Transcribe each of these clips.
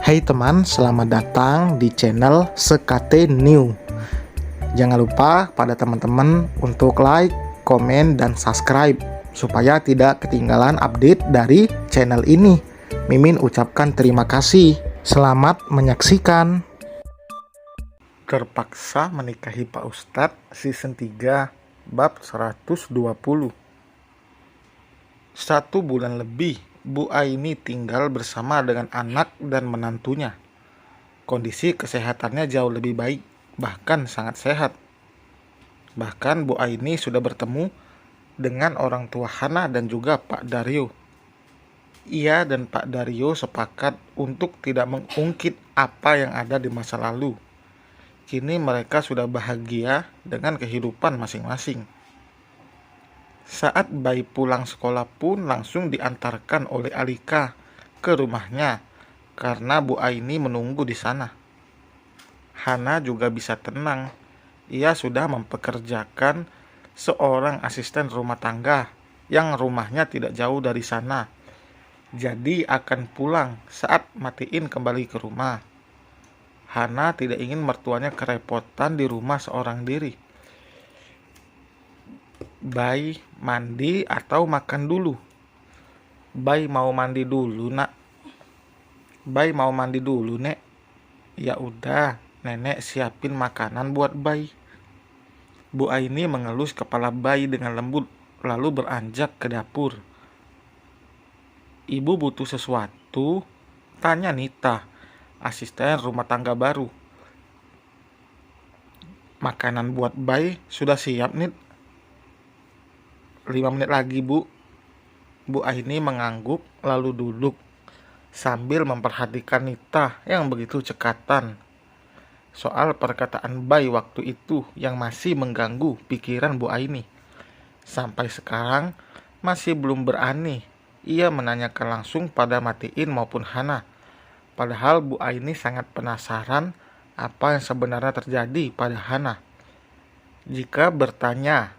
Hai teman, selamat datang di channel Sekate New. Jangan lupa pada teman-teman untuk like, komen, dan subscribe supaya tidak ketinggalan update dari channel ini. Mimin ucapkan terima kasih. Selamat menyaksikan. Terpaksa menikahi Pak Ustadz season 3 bab 120. 1 bulan lebih Bu Aini tinggal bersama dengan anak dan menantunya. Kondisi kesehatannya jauh lebih baik, bahkan sangat sehat. Bahkan Bu Aini sudah bertemu dengan orang tua Hana dan juga Pak Daryo. Ia dan Pak Daryo sepakat untuk tidak mengungkit apa yang ada di masa lalu. Kini mereka sudah bahagia dengan kehidupan masing-masing. Saat bayi pulang sekolah pun langsung diantarkan oleh Alika ke rumahnya karena Bu Aini menunggu di sana. Hana juga bisa tenang. Ia sudah mempekerjakan seorang asisten rumah tangga yang rumahnya tidak jauh dari sana. Jadi akan pulang saat Matiin kembali ke rumah. Hana tidak ingin mertuanya kerepotan di rumah seorang diri. Bayi mandi atau makan dulu? Bayi mau mandi dulu, Nak. Bayi mau mandi dulu, Nek. Ya udah, Nenek siapin makanan buat bayi. Bu Aini mengelus kepala bayi dengan lembut, lalu beranjak ke dapur. Ibu butuh sesuatu? Tanya Nita, asisten rumah tangga baru. Makanan buat bayi sudah siap, Nit. 5 menit lagi, Bu. Bu Aini mengangguk lalu duduk sambil memperhatikan Nita yang begitu cekatan. Soal perkataan bayi waktu itu yang masih mengganggu pikiran Bu Aini. Sampai sekarang masih belum berani ia menanyakan langsung pada Matiin maupun Hana. Padahal Bu Aini sangat penasaran apa yang sebenarnya terjadi pada Hana. Jika bertanya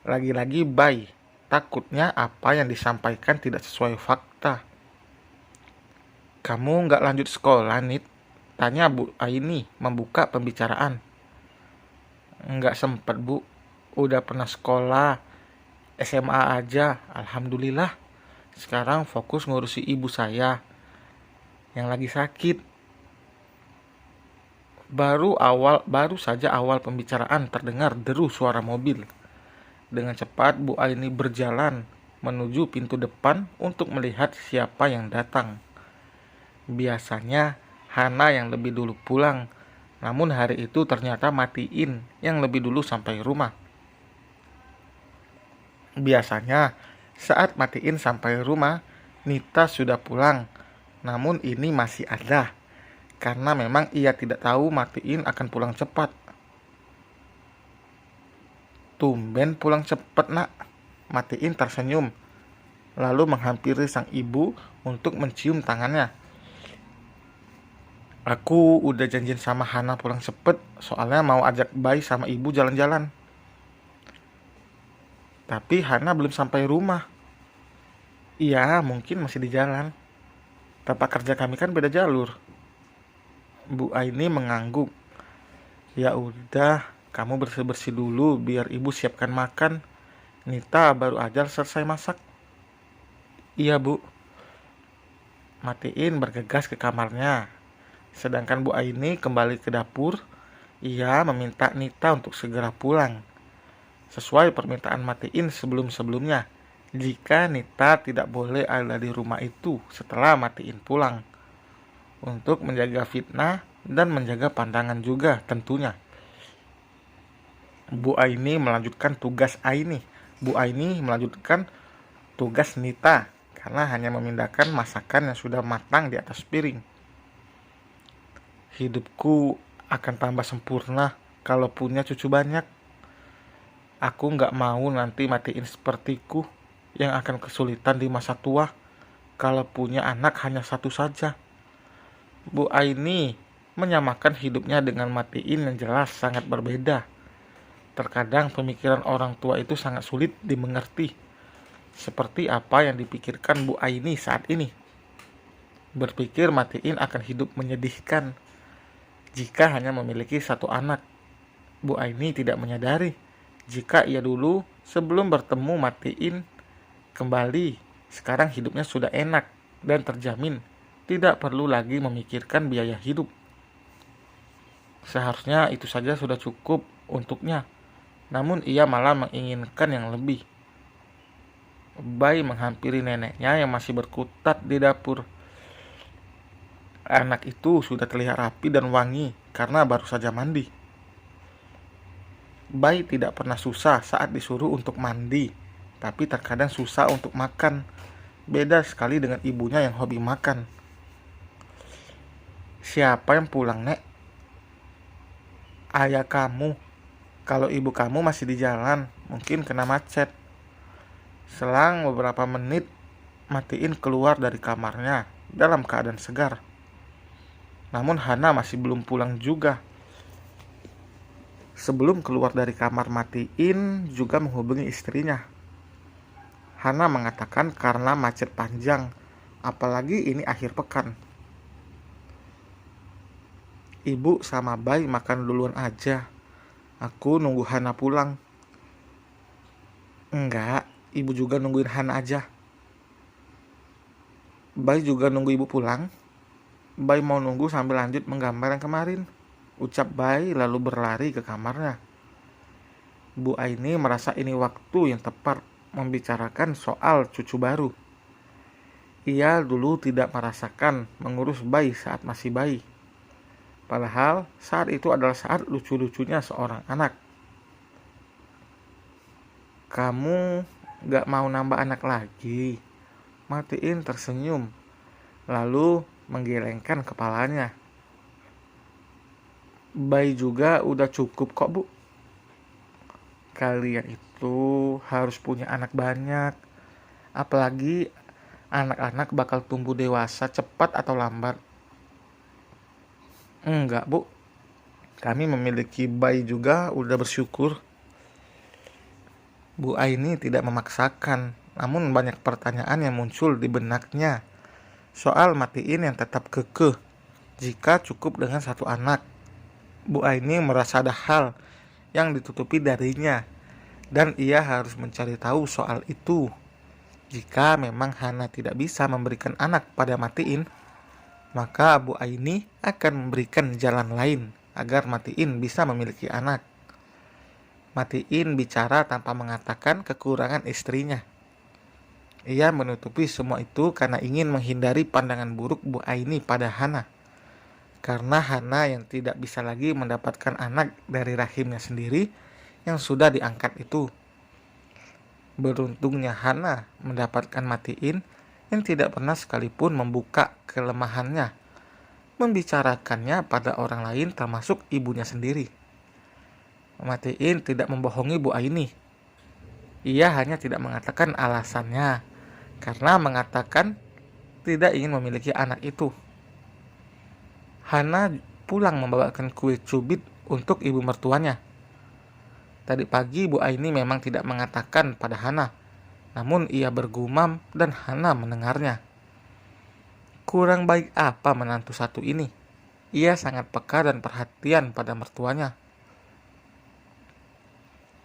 lagi-lagi bayi, takutnya apa yang disampaikan tidak sesuai fakta. Kamu nggak lanjut sekolah, Nit? Tanya Bu Aini membuka pembicaraan. Nggak sempet, Bu. Udah pernah sekolah SMA aja, alhamdulillah. Sekarang fokus ngurusi ibu saya yang lagi sakit. Baru saja awal pembicaraan terdengar deru suara mobil. Dengan cepat Bu Aini berjalan menuju pintu depan untuk melihat siapa yang datang. Biasanya Hana yang lebih dulu pulang, namun hari itu ternyata Matiin yang lebih dulu sampai rumah. Biasanya saat Matiin sampai rumah, Nita sudah pulang, namun ini masih ada, karena memang ia tidak tahu Matiin akan pulang cepat. Tumben pulang cepat, Nak. Matiin tersenyum, lalu menghampiri sang ibu untuk mencium tangannya. Aku udah janjian sama Hana pulang cepet, soalnya mau ajak bayi sama ibu jalan-jalan. Tapi Hana belum sampai rumah. Iya, mungkin masih di jalan. Tempat kerja kami kan beda jalur. Bu Aini mengangguk. Ya udah, kamu bersih-bersih dulu biar ibu siapkan makan. Nita baru aja selesai masak. Iya, Bu. Matiin bergegas ke kamarnya. Sedangkan Bu Aini kembali ke dapur. Ia meminta Nita untuk segera pulang. Sesuai permintaan Matiin sebelum-sebelumnya. Jika Nita tidak boleh ada di rumah itu setelah Matiin pulang. Untuk menjaga fitnah dan menjaga pandangan juga tentunya. Bu Aini melanjutkan tugas Nita karena hanya memindahkan masakan yang sudah matang di atas piring. Hidupku akan tambah sempurna kalau punya cucu banyak. Aku gak mau nanti Matiin sepertiku yang akan kesulitan di masa tua kalau punya anak hanya satu saja. Bu Aini menyamakan hidupnya dengan Matiin yang jelas sangat berbeda. Terkadang pemikiran orang tua itu sangat sulit dimengerti. Seperti apa yang dipikirkan Bu Aini saat ini. Berpikir Matiin akan hidup menyedihkan jika hanya memiliki satu anak. Bu Aini tidak menyadari jika ia dulu sebelum bertemu Matiin kembali, sekarang hidupnya sudah enak dan terjamin, tidak perlu lagi memikirkan biaya hidup. Seharusnya itu saja sudah cukup untuknya, namun ia malah menginginkan yang lebih. Bai menghampiri neneknya yang masih berkutat di dapur. Anak itu sudah terlihat rapi dan wangi karena baru saja mandi. Bai tidak pernah susah saat disuruh untuk mandi, tapi terkadang susah untuk makan. Beda sekali dengan ibunya yang hobi makan. Siapa yang pulang, Nek? Ayah kamu. Kalau ibu kamu masih di jalan, mungkin kena macet. Selang beberapa menit, Matiin keluar dari kamarnya dalam keadaan segar. Namun Hana masih belum pulang juga. Sebelum keluar dari kamar, Matiin juga menghubungi istrinya. Hana mengatakan karena macet panjang, apalagi ini akhir pekan. Ibu sama Bai makan duluan aja. Aku nunggu Hana pulang. Enggak, ibu juga nungguin Hana aja. Bai juga nunggu ibu pulang. Bai mau nunggu sambil lanjut menggambar yang kemarin, ucap Bai lalu berlari ke kamarnya. Bu Aini merasa ini waktu yang tepat membicarakan soal cucu baru. Ia dulu tidak merasakan mengurus Bai saat masih bayi. Padahal saat itu adalah saat lucu-lucunya seorang anak. Kamu gak mau nambah anak lagi? Matiin tersenyum, lalu menggelengkan kepalanya. Bai juga udah cukup kok, Bu. Kalian itu harus punya anak banyak. Apalagi anak-anak bakal tumbuh dewasa cepat atau lambat. Enggak, Bu. Kami memiliki Bai juga udah bersyukur. Bu Aini tidak memaksakan, namun banyak pertanyaan yang muncul di benaknya. Soal Matiin yang tetap kekeh jika cukup dengan satu anak. Bu Aini merasa ada hal yang ditutupi darinya, dan ia harus mencari tahu soal itu. Jika memang Hana tidak bisa memberikan anak pada Matiin, maka Bu Aini akan memberikan jalan lain agar Matiin bisa memiliki anak. Matiin bicara tanpa mengatakan kekurangan istrinya. Ia menutupi semua itu karena ingin menghindari pandangan buruk Bu Aini pada Hana. Karena Hana yang tidak bisa lagi mendapatkan anak dari rahimnya sendiri yang sudah diangkat itu. Beruntungnya Hana mendapatkan Matiin yang tidak pernah sekalipun membuka kelemahannya, membicarakannya pada orang lain termasuk ibunya sendiri. Matiin tidak membohongi Bu Aini. Ia hanya tidak mengatakan alasannya, karena mengatakan tidak ingin memiliki anak itu. Hana pulang membawakan kue cubit untuk ibu mertuanya. Tadi pagi Bu Aini memang tidak mengatakan pada Hana, namun ia bergumam dan Hana mendengarnya. Kurang baik apa menantu satu ini? Ia sangat peka dan perhatian pada mertuanya.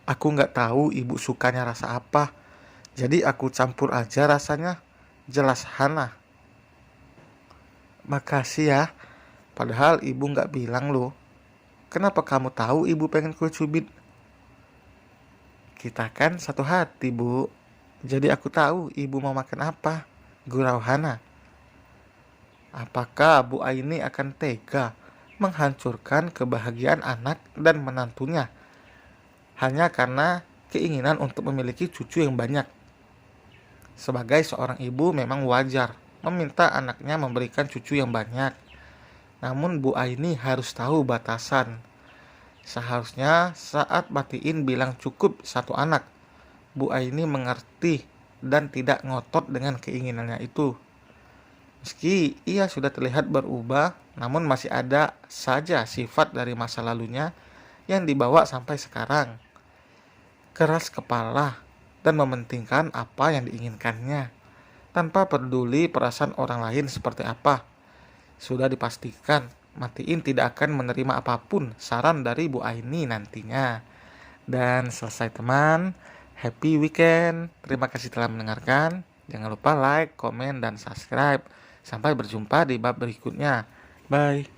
Aku gak tahu ibu sukanya rasa apa, jadi aku campur aja rasanya, jelas Hana. Makasih ya, padahal ibu gak bilang loh. Kenapa kamu tahu ibu pengen kue cubit? Kita kan satu hati, Bu. Jadi aku tahu ibu mau makan apa, gurau Hana. Apakah Bu Aini akan tega menghancurkan kebahagiaan anak dan menantunya hanya karena keinginan untuk memiliki cucu yang banyak? Sebagai seorang ibu memang wajar meminta anaknya memberikan cucu yang banyak. Namun Bu Aini harus tahu batasan. Seharusnya saat Matiin bilang cukup satu anak, Bu Aini mengerti dan tidak ngotot dengan keinginannya itu. Meski ia sudah terlihat berubah, namun masih ada saja sifat dari masa lalunya yang dibawa sampai sekarang. Keras kepala dan mementingkan apa yang diinginkannya. tanpa peduli perasaan orang lain seperti apa. Sudah dipastikan Matiin tidak akan menerima apapun saran dari Bu Aini nantinya. Dan selesai teman, happy weekend. Terima kasih telah mendengarkan. Jangan lupa like, komen, dan subscribe. Sampai berjumpa di bab berikutnya. Bye.